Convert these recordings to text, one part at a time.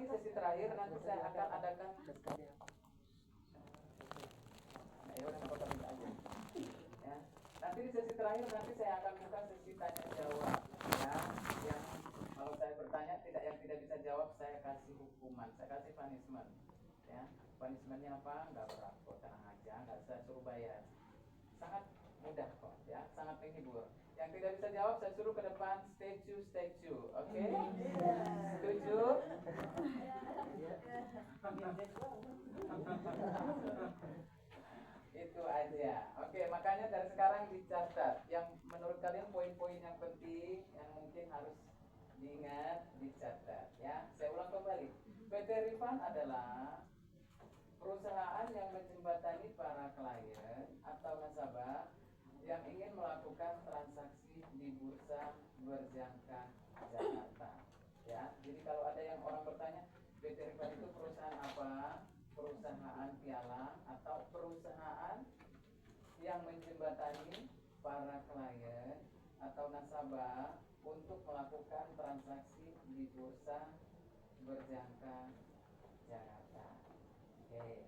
sesi terakhir nanti saya akan adakan. Ya. Nanti di sesi terakhir nanti saya akan buka sesi tanya jawab. Ya, yang kalau saya bertanya yang tidak bisa jawab saya kasih hukuman, saya kasih punishment. Ya, punishmentnya apa? Nggak berat kok, tenang aja, nggak saya suruh bayar. Sangat mudah kok, ya, sangat menghibur. Yang tidak bisa jawab saya suruh ke depan statue, oke? Setuju? Itu aja. Oke, makanya dari sekarang dicatat yang menurut kalian poin-poin yang penting yang mungkin harus diingat, dicatat, ya. Saya ulang kembali. PT Rifan adalah perusahaan yang menjembatani para klien atau nasabah yang ingin melakukan transaksi di bursa berjangka Jakarta. Ya, jadi kalau ada yang orang bertanya, PT Rifan itu perusahaan apa? Perusahaan pialang atau perusahaan yang menjembatani para klien atau nasabah untuk melakukan transaksi di bursa berjangka Jakarta. Oke.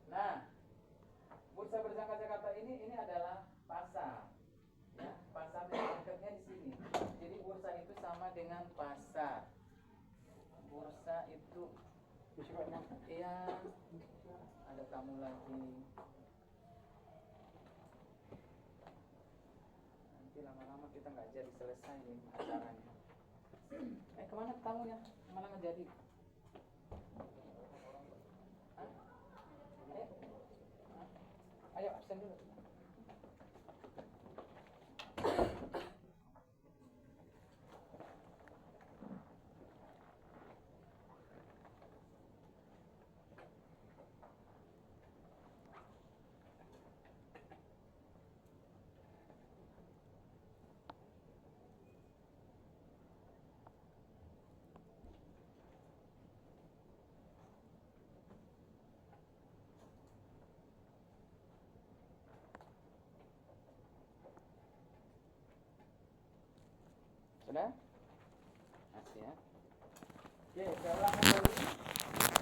Nah, bursa berjangka Jakarta ini adalah pasar. Ya, pasar marketnya di sini. Jadi bursa itu sama dengan pasar. Bursa itu iya, ada tamu lagi. Nanti lama-lama kita nggak jadi selesai nih acaranya. Kemana tamunya? Malah nggak jadi. Ayo absen dulu. Sudah? Masih ya. Oke, saya ulang kembali.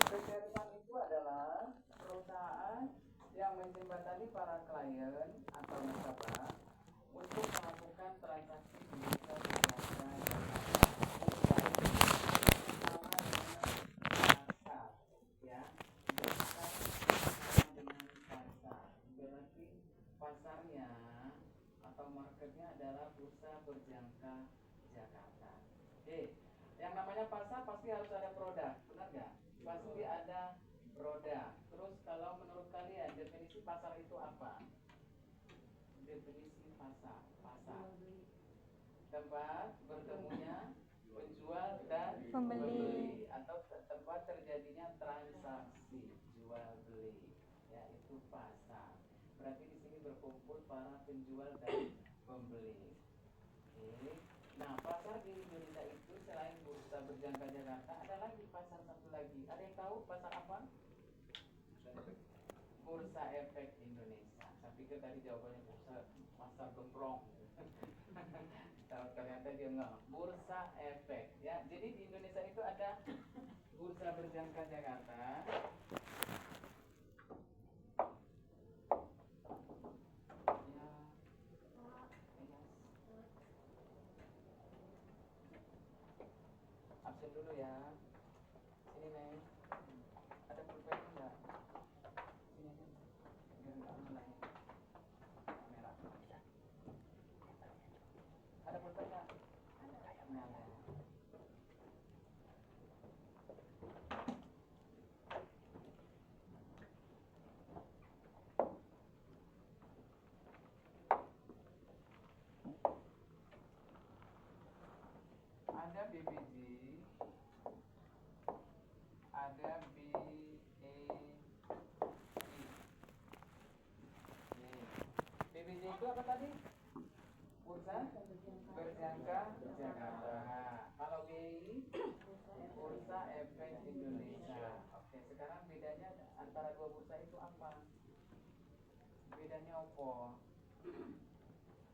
PT Rifan itu adalah perusahaan yang menjembatani para klien atau nasabah untuk melakukan transaksi di bursa berjangka pasar. Ya, sama dengan pasar. Berarti pasarnya atau marketnya adalah bursa berjangka Jakarta. Oke, yang namanya pasar pasti harus ada produk, benar nggak? Pasti ada produk. Terus kalau menurut kalian definisi pasar itu apa? Definisi pasar, tempat bertemunya penjual dan pembeli atau tempat terjadinya transaksi jual beli, yaitu pasar. Berarti di sini berkumpul para penjual dan pembeli. Oke. Nah, pasar di Indonesia itu selain bursa berjangka Jakarta, ada lagi pasar satu lagi. Ada yang tahu pasar apa? Bursa Efek Indonesia. Saya pikir tadi jawabannya pasar gembrong. Ternyata dia enggak. Bursa Efek. Ya, jadi di Indonesia itu ada bursa berjangka Jakarta. Absen dulu ya. Sini Neng. Ada pulpen enggak? Sini Neng. Biar enggak mulai. Merah. Ada pulpen enggak? Ada. Ada BBJ, ada BBJ itu apa tadi? Bursa berjangka Jakarta. Kalau BI Bursa Efek Indonesia. Oke, sekarang bedanya antara dua bursa itu apa? Bedanya apa?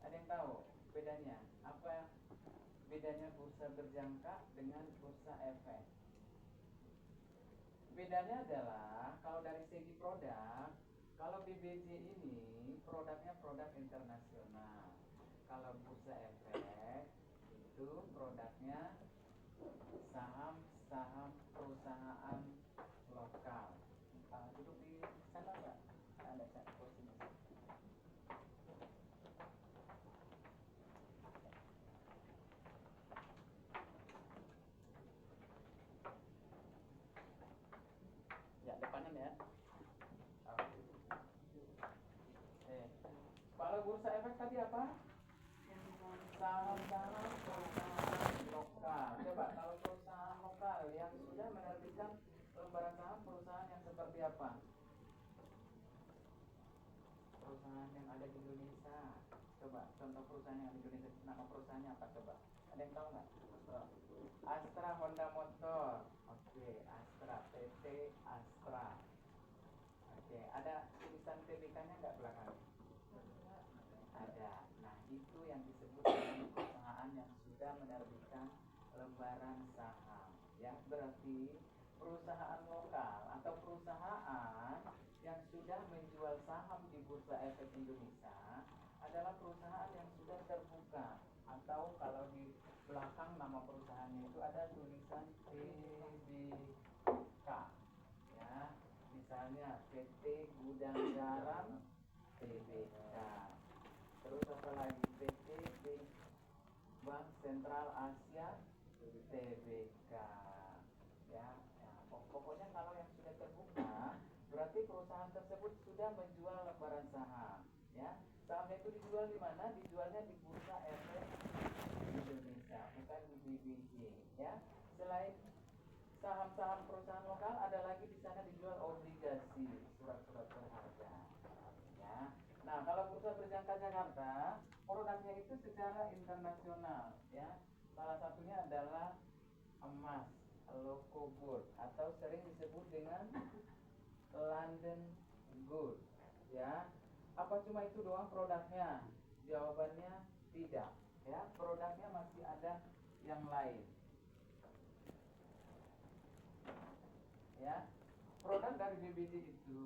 Ada yang tahu bedanya? Apa bedanya bursa berjangka dengan bursa efek? Bedanya adalah kalau dari segi produk, kalau BBJ ini produknya produk internasional. Kalau bursa efek itu produknya saham-saham perusahaan lokal. Duduk di sana Pak. Ada kursi. Ya, depanan ya. Kalau bursa efek tadi apa? Saham-saham perusahaan lokal. Coba kalau perusahaan lokal yang sudah menerbitkan lembaran saham, perusahaan yang seperti apa? Perusahaan yang ada di Indonesia. Coba contoh perusahaan yang ada di Indonesia, nama perusahaannya apa coba? Ada yang tahu nggak? Astra Honda Motor. Oke, Astra, PT Astra. Oke, ada tulisan TBK-nya nggak belakang? Ada. Nah, itu yang disebut dengan perusahaan yang sudah menerbitkan lembaran saham. Ya, berarti perusahaan lokal atau perusahaan yang sudah menjual saham di Bursa Efek Indonesia adalah perusahaan yang sudah terbuka, atau kalau di belakang nama perusahaannya itu ada tulisan TBK. Ya, misalnya PT Gudang Garam TBK. Terus apa lagi? PT Bank Sentral Asia TBK. Ya, pokoknya kalau yang sudah terbuka berarti perusahaan tersebut sudah menjual lembaran saham. Ya, sahamnya itu dijual di mana? Dijualnya di Bursa Efek Indonesia, bukan di BBJ. Ya, selain saham-saham perusahaan lokal ada lagi di sana dijual obligasi, surat-surat berharga. Ya. Nah, kalau Bursa Berjangka Jakarta, produknya itu secara internasional, ya. Salah satunya adalah emas, local gold, atau sering disebut dengan London gold, ya. Apa cuma itu doang produknya? Jawabannya tidak, ya. Produknya masih ada yang lain. Ya. Produk dari BBJ itu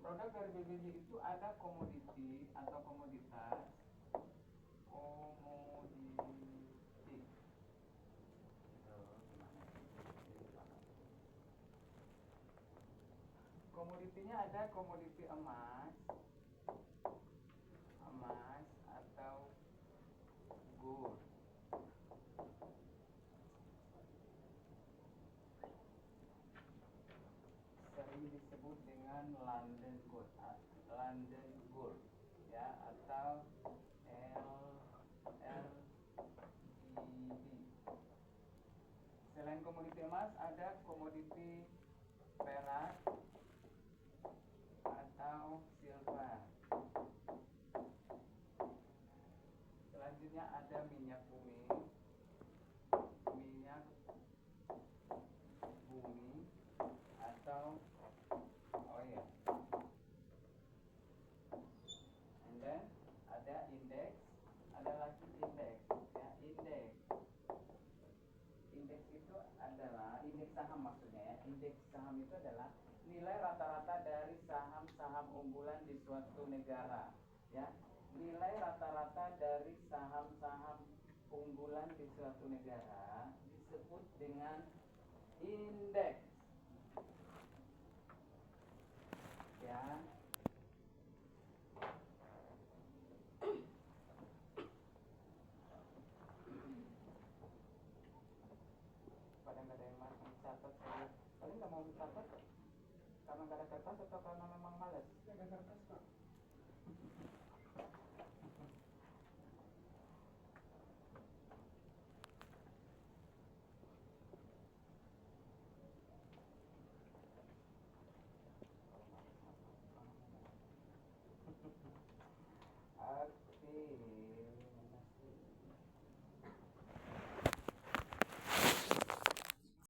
produk dari BBJ itu ada komoditi atau komoditas. Komoditinya ada komoditi emas atau gold. Sering disebut dengan London gold, ya, atau LLGD. Selain komoditi emas ada komoditi perak atau silver. Selanjutnya ada minyak bumi atau oil. And then ada indeks, ada lagi indeks, ya, indeks itu adalah indeks saham, maksudnya ya. Indeks saham itu adalah nilai rata-rata dari saham-saham unggulan di suatu negara, ya. Nilai rata-rata dari saham-saham unggulan di suatu negara disebut dengan indeks, ya. Pada nggak ada yang masih catat, paling nggak mau dicatat karena nggak ada kertas atau karena memang malas? Nggak ada kertas Pak.